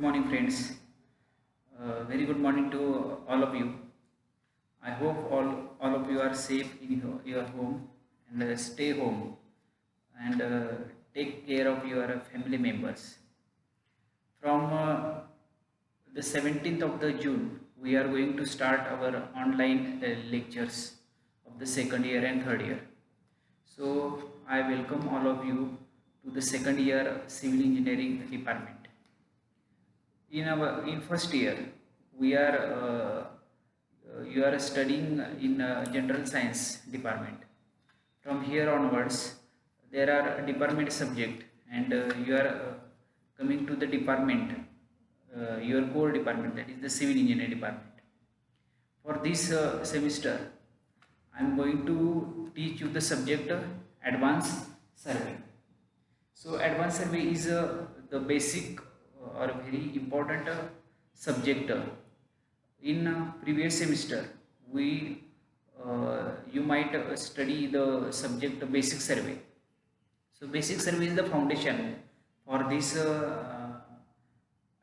morning, friends. Very good morning to all of you. I hope all of you are safe in your home and stay home and take care of your family members. From the 17th of the June, we are going to start our online lectures of the second year and third year. So I welcome all of you to the second year civil engineering department. In first year we are you are studying in general science department. From here onwards there are department subject, and you are coming to the department, your core department, that is the civil engineering department. For this semester I am going to teach you the subject advanced survey. So advanced survey is the basic or very important subject. In previous semester we you might study the subject basic survey. So basic survey is the foundation for this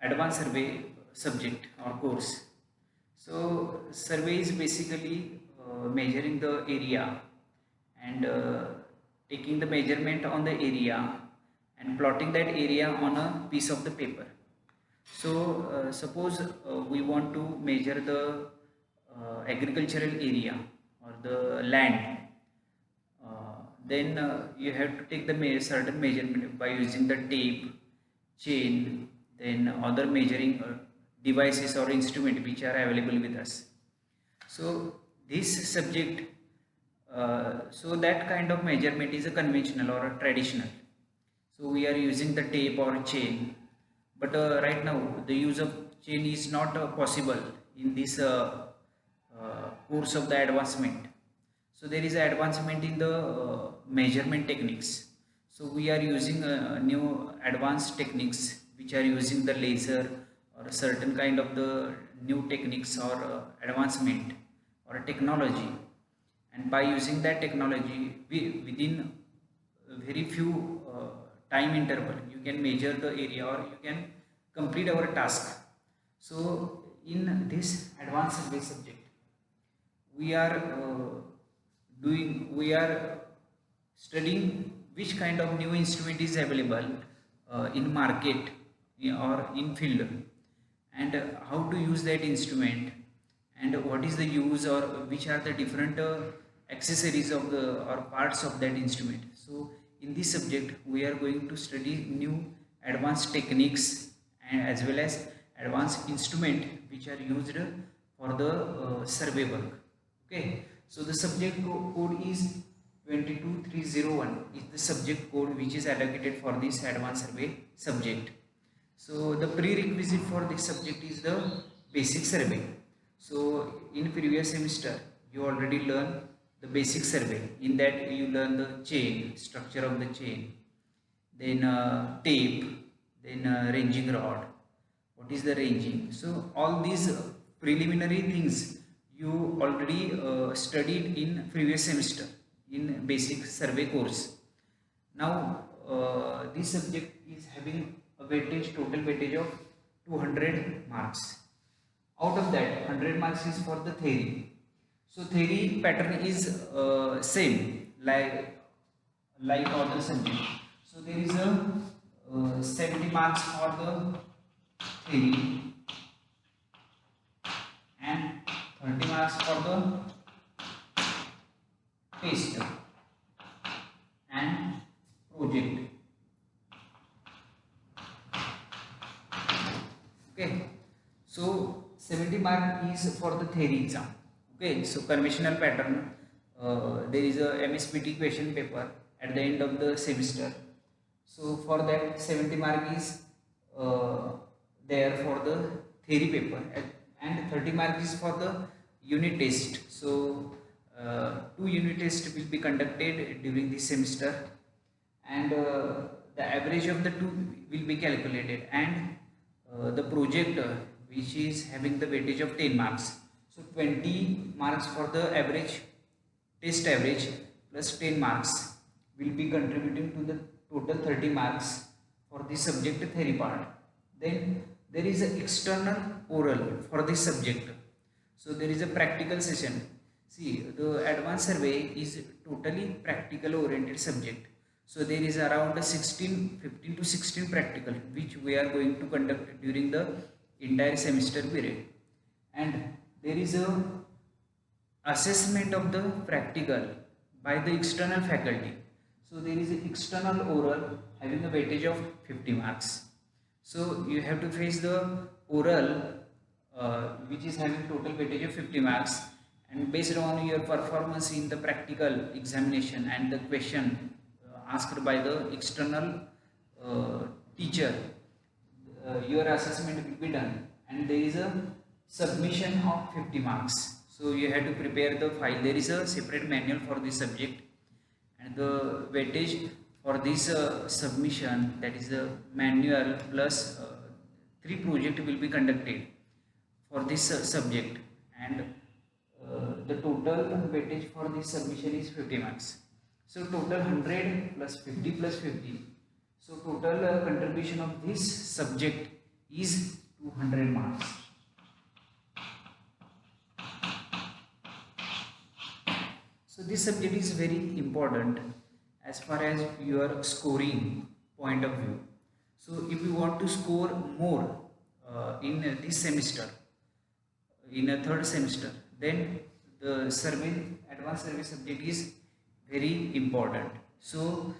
advanced survey subject or course. So survey is basically measuring the area and taking the measurement on the area and plotting that area on a piece of the paper. So suppose we want to measure the agricultural area or the land, then you have to take the certain measurement by using the tape, chain, then other measuring devices or instrument which are available with us. So this subject, so that kind of measurement is a conventional or a traditional. So we are using the tape or chain, but right now the use of chain is not possible in this course of the advancement. So there is advancement in the measurement techniques. So we are using new advanced techniques which are using the laser or a certain kind of the new techniques or advancement or technology. And by using that technology, within very few time interval you can measure the area or you can complete our task. So in this advanced survey subject we are studying which kind of new instrument is available in market or in field, and how to use that instrument, and what is the use or which are the different accessories of the or parts of that instrument. So in this subject we are going to study new advanced techniques and as well as advanced instrument which are used for the survey work. Okay, so the subject code is 22301 is the subject code which is allocated for this advanced survey subject. So the prerequisite for this subject is the basic survey. So in previous semester you already learned the basic survey. In that you learn the chain, structure of the chain, then tape, then ranging rod, what is the ranging. So all these preliminary things you already studied in previous semester in basic survey course. Now this subject is having a weightage, total weightage of 200 marks. Out of that 100 marks is for the theory. So theory pattern is same like other subject. So there is a 70 marks for the theory and 30 marks for the test and project. Okay, so 70 mark is for the theory exam. Okay, so conventional pattern, there is a MSPT question paper at the end of the semester. So for that 70 mark is there for the theory paper, and 30 mark is for the unit test. So 2 unit tests will be conducted during this semester, and the average of the 2 will be calculated, and the project which is having the weightage of 10 marks. So 20 marks for the average, test average, plus 10 marks will be contributing to the total 30 marks for the subject theory part. Then there is an external oral for this subject. So there is a practical session. See, the advanced survey is totally practical oriented subject. So there is around 15 to 16 practical which we are going to conduct during the entire semester period. And there is a assessment of the practical by the external faculty. So there is an external oral having a weightage of 50 marks. So you have to face the oral which is having total weightage of 50 marks, and based on your performance in the practical examination and the question asked by the external teacher, your assessment will be done, and there is a submission of 50 marks. So you have to prepare the file. There is a separate manual for this subject, and the weightage for this submission, that is the manual plus 3 project will be conducted for this subject, and the total weightage for this submission is 50 marks. So total 100 plus 50 plus 50. So total contribution of this subject is 200 marks. So this subject is very important as far as your scoring point of view. So if you want to score more in this semester, in a third semester, then the survey, advanced survey subject is very important. So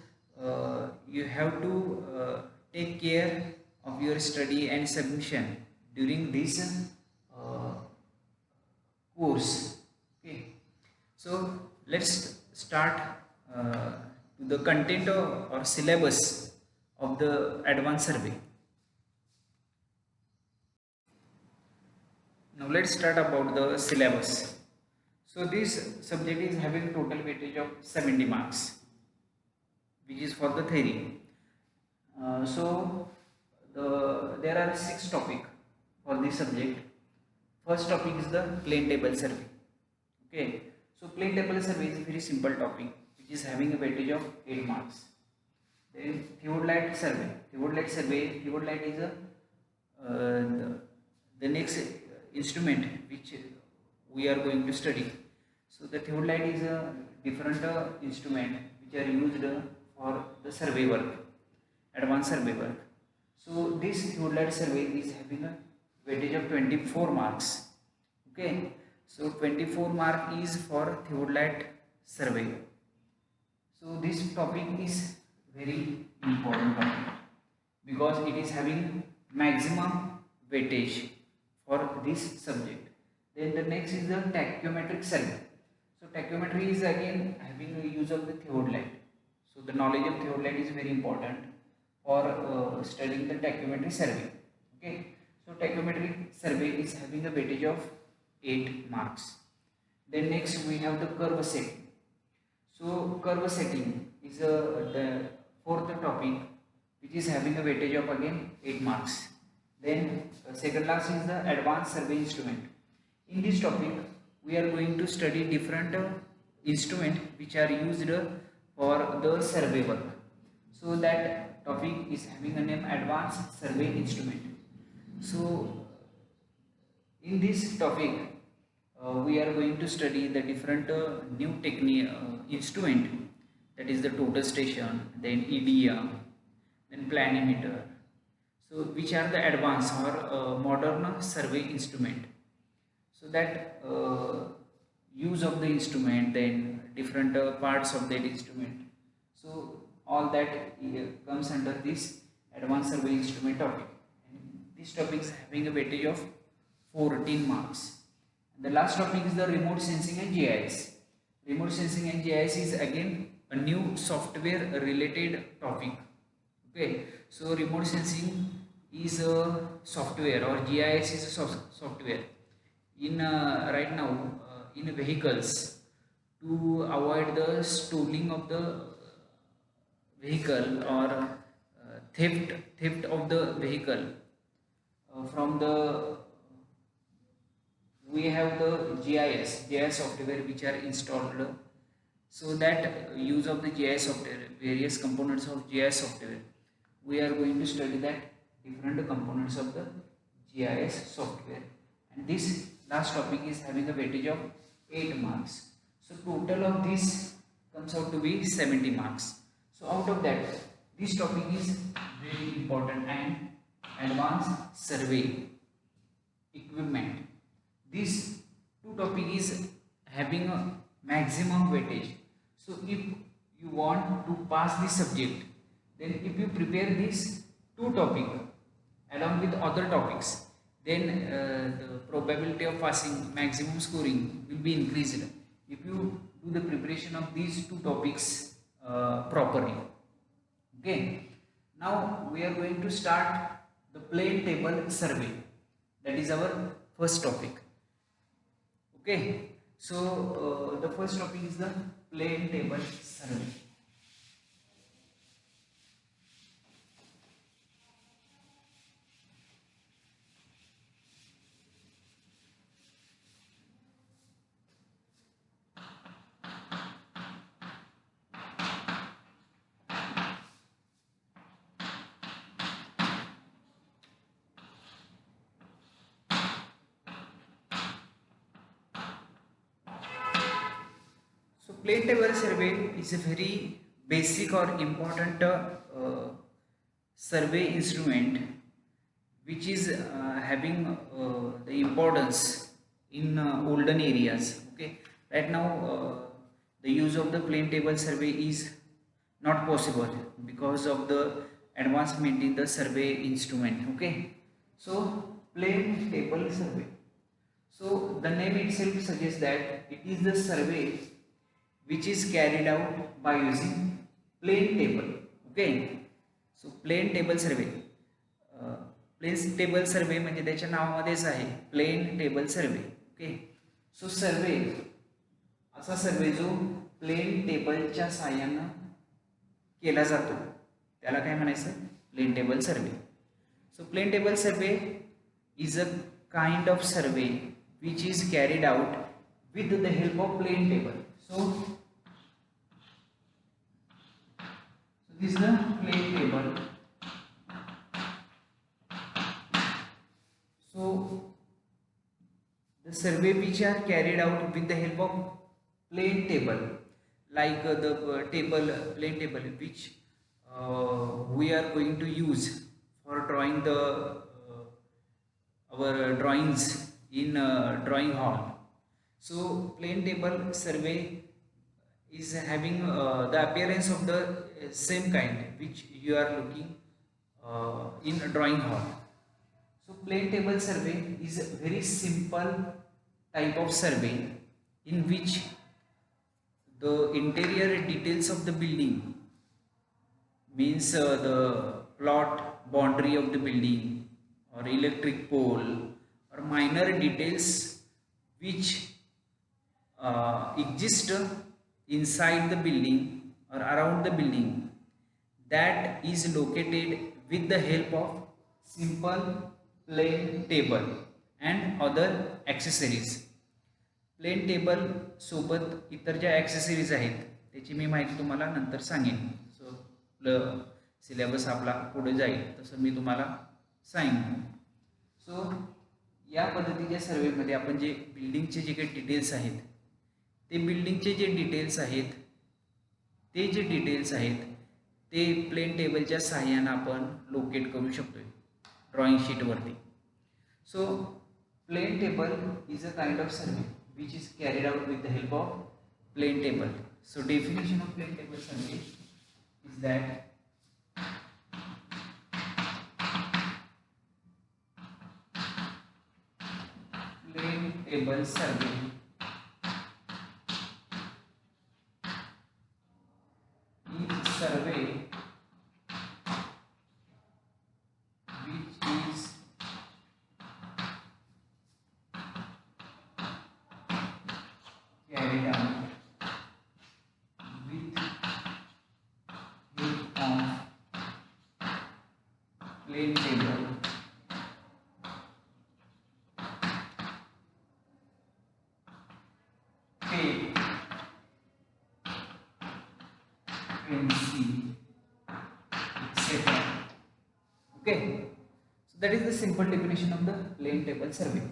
you have to take care of your study and submission during this course. Okay, so let's start the content or syllabus of the advanced survey. Now let's start about the syllabus. So this subject is having total weightage of 70 marks, which is for the theory. There are 6 topics for this subject. First topic is the plane table survey. Okay, so plane table survey is a very simple topic which is having a weightage of 8 marks. Then theodolite survey. Theodolite is the next instrument which we are going to study. So the theodolite is a different instrument which are used for the survey work, advanced survey work. So this theodolite survey is having a weightage of 24 marks. Okay, so 24 mark is for theodolite survey. So this topic is very important topic because it is having maximum weightage for this subject. Then the next is the tachyometric survey. So tachyometry is again having a use of the theodolite. So the knowledge of theodolite is very important for studying the tachyometry survey. Okay, so tachyometric survey is having a weightage of 8 marks. Then next we have the curve setting. So curve setting is the fourth topic which is having a weightage of again 8 marks. Then second last is the advanced survey instrument. In this topic we are going to study different instruments which are used for the survey work. So that topic is having a name advanced survey instrument. So in this topic we are going to study the different new technique instrument, that is the total station, then EDM, then planimeter. So which are the advanced or modern survey instrument. So that use of the instrument, then different parts of that instrument. So all that comes under this advanced survey instrument topic. And this topic is having a weightage of 14 marks. And the last topic is the remote sensing and GIS. Remote sensing and GIS is again a new software related topic. Okay, so remote sensing is a software or GIS is a software in right now in vehicles to avoid the stealing of the vehicle or theft of the vehicle from the we have the GIS software which are installed. So that use of the GIS software, various components of GIS software, we are going to study that different components of the GIS software, and this last topic is having a weightage of 8 marks. So total of this comes out to be 70 marks. So out of that, this topic is very important, and advanced survey equipment. This two topic is having a maximum weightage. So if you want to pass this subject, then if you prepare this two topic along with other topics, then the probability of passing, maximum scoring will be increased if you do the preparation of these two topics properly. Okay, now we are going to start the plane table survey. That is our first topic. Okay, so the first topic is the plane table survey. So plane table survey is a very basic or important survey instrument which is having the importance in olden areas. Okay, right now the use of the plane table survey is not possible because of the advancement in the survey instrument. Okay, so plane table survey. So the name itself suggests that it is the survey which is carried out by using plane table. Okay, so plane table survey. Plane table survey म्हणजे त्याच्या नावामध्येच आहे plane table survey. Okay, so survey असा survey जो plane टेबलच्या साहाय्यानं केला जातो त्याला काय म्हणायचं, plane table survey. So plane table survey is a kind of survey which is carried out with the help of plane table. So this is the plane table. So the survey which are carried out with the help of plane table, like the plane table which we are going to use for drawing the our drawings in drawing hall. So plane table survey is having the appearance of the same kind which you are looking in a drawing hall. So plane table survey is a very simple type of survey in which the interior details of the building, means the plot boundary of the building or electric pole or minor details which exist inside the building or around the building, that is located with the help of simple plane table and other accessories. Plane table सोबत इतर ज्या accessories आहेत त्याची मी माहिती तुम्हाला नंतर सांगेन. सो syllabus आपला पुढे जाईल तसं मी तुम्हाला सांगेन. सो या पद्धतीच्या सर्वेमध्ये आपण जे बिल्डिंगचे जे काही डिटेल्स आहेत ते बिल्डिंगचे जे डिटेल्स आहेत ते प्लेन टेबलच्या सहाय्यानं आपण लोकेट करू शकतोय ड्रॉइंग शीटवरती. So plane table is a kind of survey which is carried out with the help of plane table. So definition of plane table survey is that plane table survey is survey which is carried out with help of plane table tape, pencil, etc. Okay, so that is the simple definition of the plane table survey.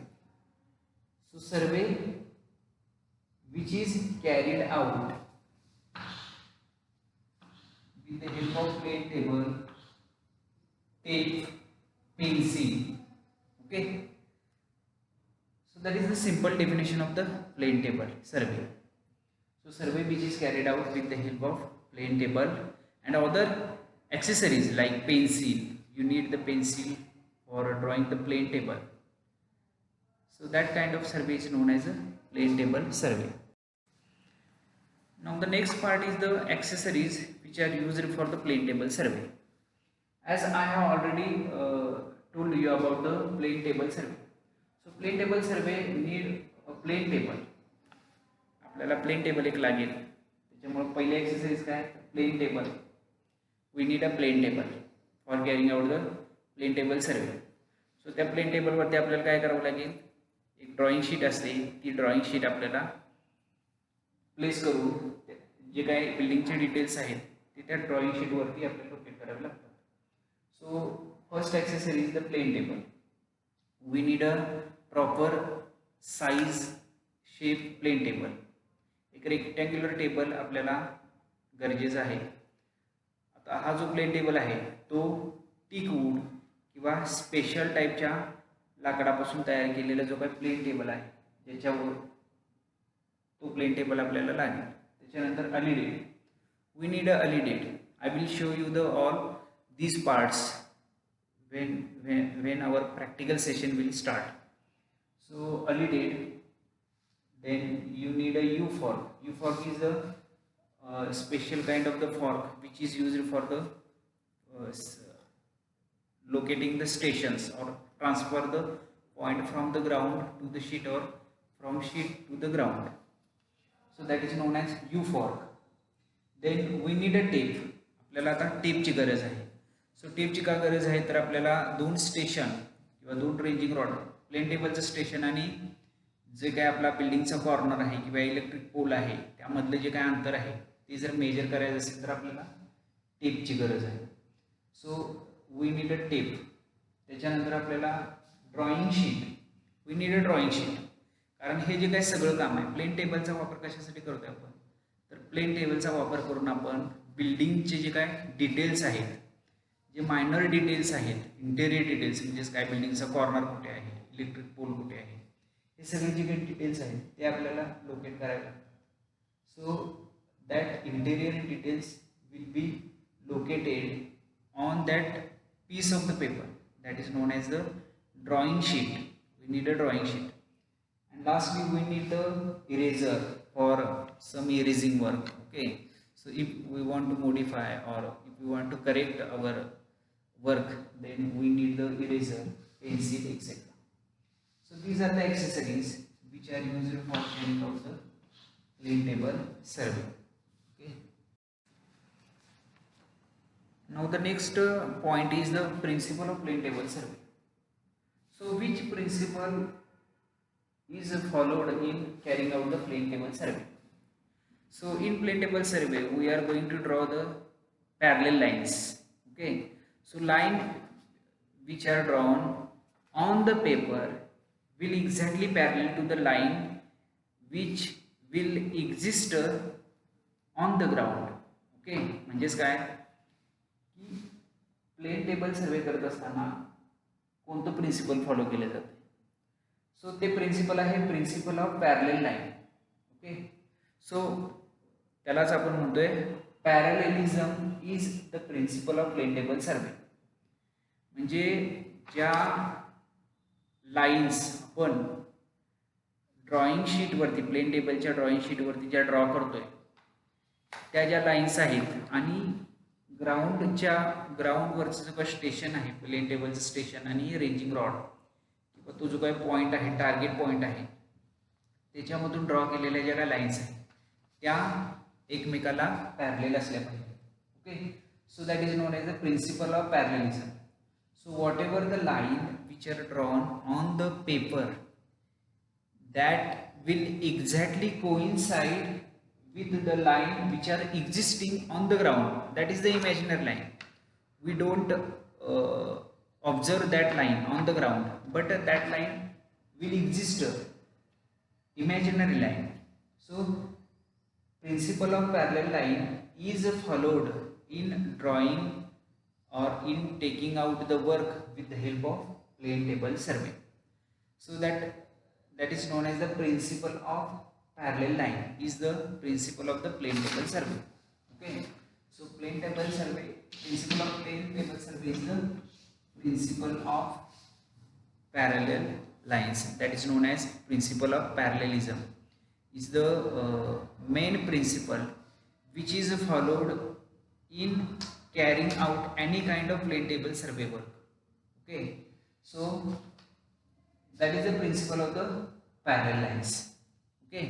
So survey which is carried out with the help of plane table, tape, pencil. Okay. So that is the simple definition of the plane table survey. So survey which is carried out with the help of plane table and other accessories like pencil. You need the pencil for drawing the plane table. So that kind of survey is known as a plane table survey. Now the next part is the accessories which are used for the plane table survey. As I have already told you about the plane table survey. So plane table survey need a plane table. आपल्याला plane table एक लागेल. त्याच्यामुळे पहिले exercise काय plane table. We need a plane table for carrying out the plane table survey. So त्या plane टेबलवरती आपल्याला काय करावं लागेल, एक ड्रॉइंग शीट असते, ती ड्रॉइंग शीट आपल्याला प्लेस करून जे काही बिल्डिंगचे डिटेल्स आहेत ते त्या ड्रॉइंग शीटवरती आपल्याला लोकेट करावे लागतात. So first accessory is the plane table. We need a proper size shape plane table. एक रेक्टँग्युलर टेबल आपल्याला गरजेचं आहे. आता हा जो प्लेन टेबल आहे तो टीक वूड किंवा स्पेशल टाईपच्या लाकडापासून तयार केलेला जो काही प्लेन टेबल आहे ज्याच्यावर तो प्लेन टेबल आपल्याला लागेल. त्याच्यानंतर alidade. We need a alidade. I will show you the all these parts when our practical session will start. So alidade. Then you need a U-fork. U-fork is a special kind of the fork which is used for the locating the stations or transfer the point from the ground to the sheet or from sheet to the ground. So that is known as U-fork. Then we need a tape. आपल्याला आता टेपची गरज आहे. सो टेपची का गरज आहे तर आपल्याला दोन स्टेशन किंवा दोन रेंजिंग रॉड, प्लेन टेबलचं स्टेशन आणि जे काय आपला बिल्डिंगचा कॉर्नर आहे किंवा इलेक्ट्रिक पोल आहे त्यामधलं जे काय अंतर आहे ते जर मेजर करायचं असेल तर आपल्याला टेपची गरज आहे. So we need a tape. त्याच्यानंतर आपल्याला drawing sheet. We need a drawing sheet. कारण हे जे काही सगळं काम आहे प्लेन टेबलचा वापर कशासाठी करतोय आपण तर प्लेन टेबलचा वापर करून आपण बिल्डिंगचे जे काय डिटेल्स आहेत, जे मायनर डिटेल्स आहेत, इंटेरियर डिटेल्स म्हणजेच काय बिल्डिंगचा कॉर्नर कुठे आहे, इलेक्ट्रिक पोल कुठे आहे, हे सगळे जे काही डिटेल्स आहेत ते आपल्याला लोकेट करावे लागतात. So that interior details will be located on that piece of the paper that is known as the drawing sheet. We need a drawing sheet. And lastly we need the eraser for some erasing work. Okay, so if we want to modify or if we want to correct our work then we need the eraser, pencil, etc. So these are the accessories which are used for carrying out the plane table survey. Okay. Now the next point is the principle of plane table survey. So which principle is followed in carrying out the plane table survey? So in plane table survey we are going to draw the parallel lines. Okay, so line which are drawn on the paper will exactly parallel to the line which will exist on the ground. Okay, म्हणजेच काय की plane table सर्वे करत असताना कोणतं principal follow केले जाते. सो ते principle आहे principle of parallel line. Okay, so त्यालाच आपण म्हणतोय parallelism is the principle of plane table survey. म्हणजे ज्या लाईन्स आपण ड्रॉइंग शीटवरती प्लेन टेबलच्या ड्रॉइंग शीटवरती ज्या ड्रॉ करतोय त्या ज्या लाईन्स आहेत आणि ग्राउंडवरचं जो काही स्टेशन आहे प्लेन टेबलचं स्टेशन आणि रेंजिंग रॉड किंवा तो जो काही पॉईंट आहे टार्गेट पॉईंट आहे त्याच्यामधून ड्रॉ केलेल्या ज्या काही लाईन्स आहेत त्या एकमेकाला पॅरलेल असल्या पाहिजे. Okay, so that is known as the principle of parallelism. So whatever the line which are drawn on the paper that will exactly coincide with the line which are existing on the ground, that is the imaginary line. We don't observe that line on the ground, but that line will exist imaginary line. So principle of parallel line is followed in drawing or in taking out the work with the help of plane table survey. So that is known as the principle of parallel line, is the principle of the plane table survey. Okay, so plane table survey, principle of plane table survey is the principle of parallel lines, that is known as principle of parallelism, is the main principle which is followed in carrying out any kind of plane table survey work. Okay, so that is the principle of the parallel lines. Okay,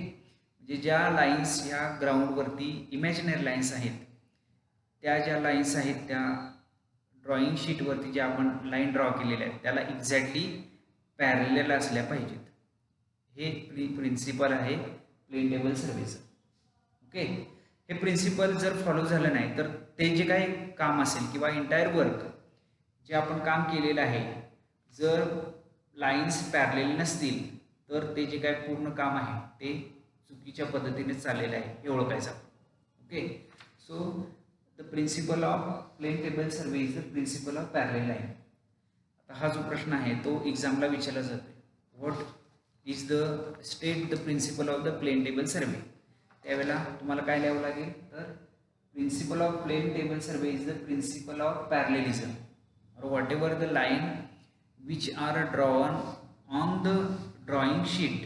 म्हणजे ज्या lines ह्या ground वरती imaginary lines आहेत, त्या ज्या lines आहेत त्या drawing sheet वरती ज्या आपण लाइन ड्रॉ केलेल्या आहेत त्याला एक्झॅक्टली पॅरलल असल्या पाहिजेत. हे प्रिन्सिपल आहे प्लेन टेबल सर्वेचं. ओके, हे प्रिन्सिपल जर फॉलो झालं नाही तर ते जे काही काम असेल किंवा एंटायर वर्क जे आपण काम केलेलं आहे, जर लाइन्स पॅरलल नसतील तर ते जे काही पूर्ण काम आहे ते चुकीच्या पद्धतीने चाललेलं आहे हे ओळखायचं. Okay, so the principle of plane table survey is the principle of parallel line. आता हा जो प्रश्न आहे तो एक्झामला विचारला जातो, what is the state the principle of the plane table survey. त्यावेळेला तुम्हाला काय लिहावं लागेल, तर principle of plane table survey is the principle of parallelism or whatever the line which are drawn on the drawing sheet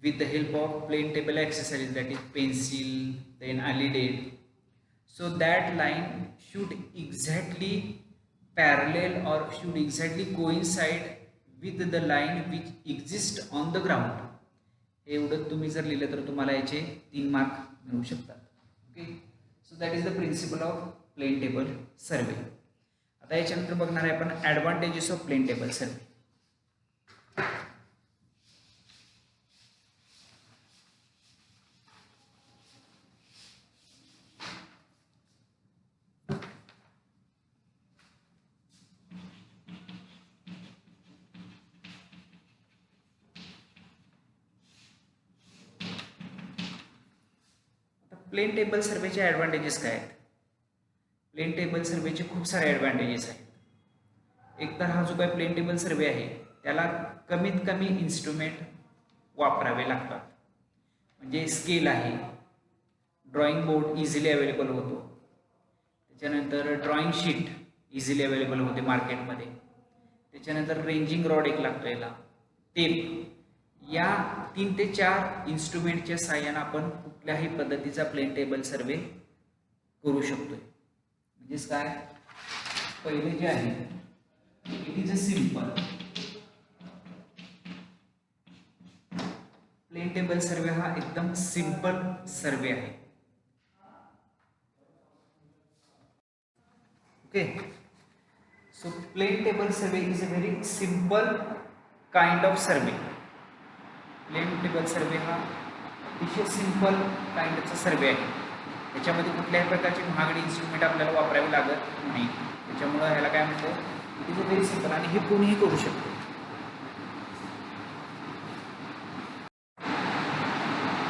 with the help of plane table exercise, that is pencil then alidate. So that line should exactly parallel or should exactly coincide with the line which exists on the ground. एवढं तुम्ही जर लिहिलं तर तुम्हाला याचे 3 mark मिळू शकतात. Okay, so that is the principle of plane table survey. आता याच्यानंतर बघणार आहे आपण advantages of plane table survey. Plane table सर्वेचे ॲडव्हान्टेजेस काय आहेत? प्लेन टेबल सर्वेचे खूप सारे ॲडव्हान्टेजेस आहेत. एक तर हा जो काही प्लेन टेबल सर्वे आहे त्याला कमीत कमी इन्स्ट्रुमेंट वापरावे लागतात. म्हणजे स्केल आहे, ड्रॉइंग बोर्ड इझिली अवेलेबल होतो, त्याच्यानंतर ड्रॉइंग शीट इझिली अवेलेबल होते मार्केटमध्ये, त्याच्यानंतर रेंजिंग रॉड एक लागतो, याला टेप. या 3 ते 4 इन्स्ट्रुमेंटच्या साहाय्याने आपण कुठल्याही पद्धतीचा प्लेन टेबल सर्वे करू शकतोय. म्हणजेच काय, पहिले जे आहे it is a simple plane table survey. हा एकदम सिंपल सर्वे आहे. Okay, so plane table survey is a very simple kind of survey. Plane table survey हा अतिशय सिंपल काइंडचा सर्वे आहे. त्याच्यामध्ये कुठल्याही प्रकारची महागडी इन्स्ट्रुमेंट आपल्याला वापरावी लागत नाही. त्याच्यामुळं ह्याला काय म्हणतो, it is a very simple आणि हे कोणीही करू शकतो.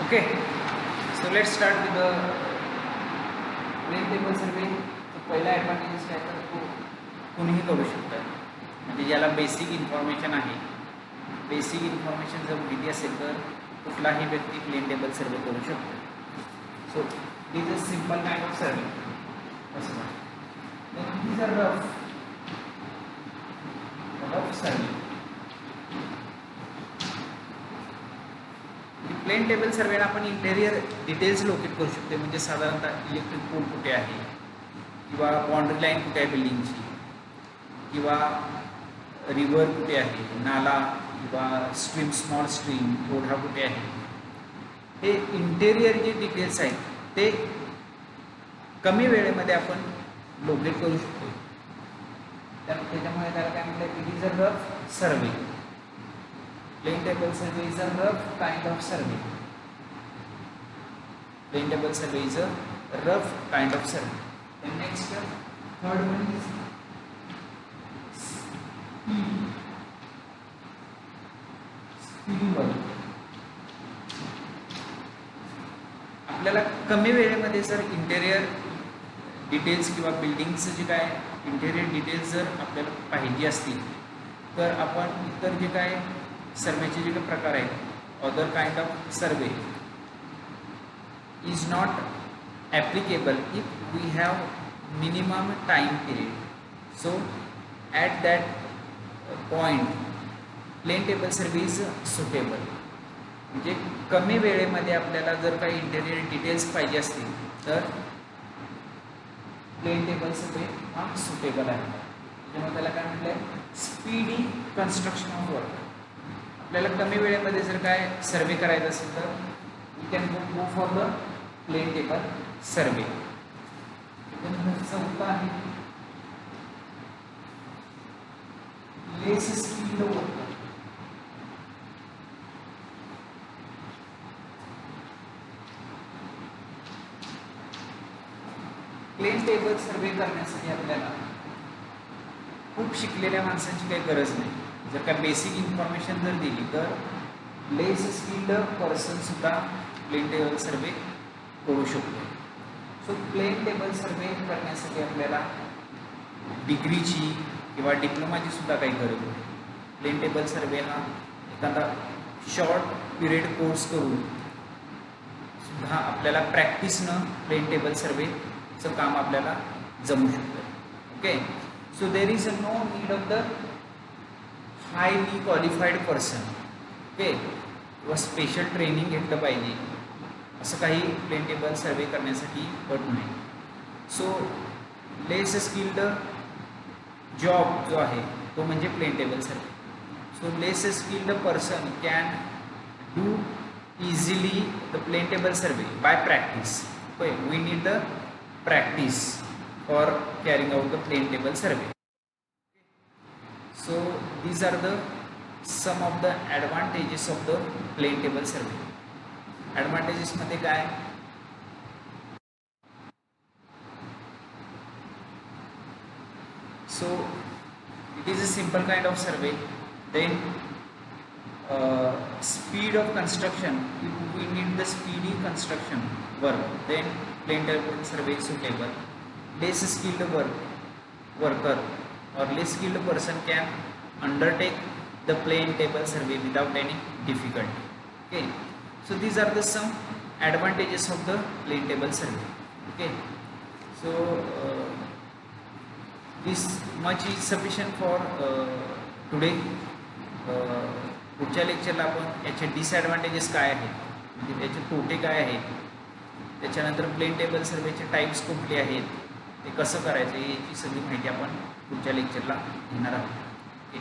Okay, so let's start with the plane table survey. पहिला ॲडव्हान्टेजेस काय, तर तो कोणीही करू शकतं. म्हणजे ज्याला बेसिक इन्फॉर्मेशन आहे, बेसिक इन्फॉर्मेशन जर माहिती असेल तर कुठलाही व्यक्ती प्लेन टेबल सर्वे करू शकतो. So it is a simple kind of survey. It is a rough survey. Plane table सर्वेला आपण इंटेरियर डिटेल्स लोकेट करू शकतो. म्हणजे साधारणतः इलेक्ट्रिक पोल कुठे आहे, किंवा बाउंड्री लाईन कुठे आहे बिल्डिंगची, किंवा रिव्हर कुठे आहे, नाला किंवा स्ट्रीम, स्मॉल स्ट्रीम, ओढा कुठे आहे, हे इंटेरियर जे डिटेल्स आहेत ते कमी वेळेमध्ये आपण लोकेट करू शकतो. त्याच्यामुळे त्याला काय म्हणतात, it is a rough survey. Plane table survey is a rough kind of survey. Plane table survey is a rough kind of survey. Next, third one is speedy work. आपल्याला कमी वेळेमध्ये जर इंटेरियर डिटेल्स किंवा बिल्डिंगचं जे काय interior details जर आपल्याला पाहिजे असतील तर आपण इतर जे काय सर्वेचे जे काही प्रकार आहेत, other kind of survey is not applicable if we have minimum time period. So at that point plane table survey is suitable. म्हणजे कमी वेळेमध्ये आपल्याला जर काही इंटेरियर डिटेल्स पाहिजे असतील तर प्लेन टेबल सर्वे हा सुटेबल आहे. त्याच्यामुळे त्याला काय म्हटलं आहे, स्पीडी कन्स्ट्रक्शन ऑफ वर्क. आपल्याला कमी वेळेमध्ये जर काय सर्वे करायचं असेल तर we can go for the plane table survey. चौथा आहे less skilled work. Plane table survey करण्यासाठी आपल्याला खूप शिकलेल्या माणसांची काही गरज नाही. जर का बेसिक इन्फॉर्मेशन जर दिली तर लेस स्किल्ड पर्सनसुद्धा प्लेन टेबल सर्वे करू शकतो. सो प्लेन टेबल सर्वे करण्यासाठी आपल्याला डिग्रीची किंवा डिप्लोमाची सुद्धा काही गरज नाही. प्लेन टेबल सर्वे हा एखादा शॉर्ट पिरियड कोर्स करून सुद्धा आपल्याला प्रॅक्टिसनं प्लेन टेबल सर्वेचं काम आपल्याला जमू शकतं. Okay. So there is no need of the highly qualified person. Okay. किंवा स्पेशल ट्रेनिंग घेतलं पाहिजे असं काही प्लेन टेबल सर्वे करण्यासाठी पट नाही. सो लेस स्किल्ड जॉब जो आहे तो म्हणजे plane table survey. So less skilled person can do easily the plane table survey by practice. Okay, we need the practice for carrying out the plane table survey. So these are the some of the advantages of the plane table survey. Advantages मध्ये काय, so it is a simple kind of survey. Then speed of construction, if we need the speedy construction work then plane table survey is suitable. Less skilled worker or less skilled person can undertake the plane table survey without any difficulty. Okay, so these are the some advantages of the plane table survey. Okay, so this much is sufficient for today. पुढच्या लेक्चरला आपण याचे disadvantages काय आहेत, म्हणजे त्याचे तोटे काय आहेत, त्याच्यानंतर प्लेन टेबल सर्वेचे टाईप्स कुठले आहेत, ते कसं करायचं याची सगळी माहिती आपण पुढच्या लेक्चरला घेणार आहोत. ओके.